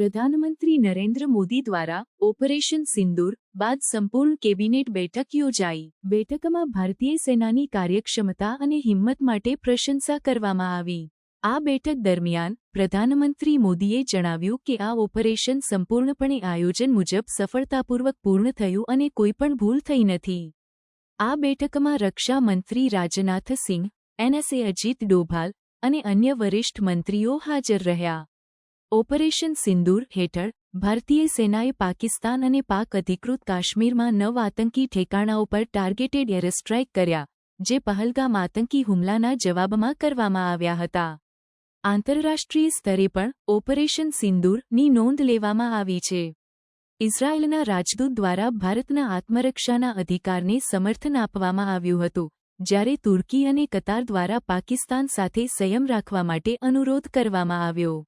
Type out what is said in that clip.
પ્રધાનમંત્રી નરેન્દ્ર મોદી દ્વારા ઓપરેશન સિંદૂર બાદ સંપૂર્ણ કેબિનેટ બેઠક યોજાઈ। બેઠકમાં ભારતીય સેનાની કાર્યક્ષમતા અને હિંમત માટે પ્રશંસા કરવામાં આવી। આ બેઠક દરમિયાન પ્રધાનમંત્રી મોદીએ જણાવ્યું કે આ ઓપરેશન સંપૂર્ણપણે આયોજન મુજબ સફળતાપૂર્વક પૂર્ણ થયું અને કોઈપણ ભૂલ થઈ નથી। આ બેઠકમાં રક્ષા મંત્રી રાજનાથ સિંહ, એનએસએ અજીત ડોભાલ અને અન્ય વરિષ્ઠ મંત્રીઓ હાજર રહ્યા। ઓપરેશન સિંદૂર હેઠળ ભારતીય સેનાએ પાકિસ્તાન અને પાક અધિકૃત કાશ્મીરમાં 9 આતંકી ઠેકાણાઓ પર ટાર્ગેટેડ એરસ્ટ્રાઇક કર્યા, જે પહલગામ આતંકી હુમલાના જવાબમાં કરવામાં આવ્યા હતા। આંતરરાષ્ટ્રીય સ્તરે પણ ઓપરેશન સિંદૂરની નોંધ લેવામાં આવી છે। ઇઝરાયેલના રાજદૂત દ્વારા ભારતના આત્મરક્ષાના અધિકારને સમર્થન આપવામાં આવ્યું હતું, જ્યારે તુર્કી અને કતાર દ્વારા પાકિસ્તાન સાથે સંયમ રાખવા માટે અનુરોધ કરવામાં આવ્યો।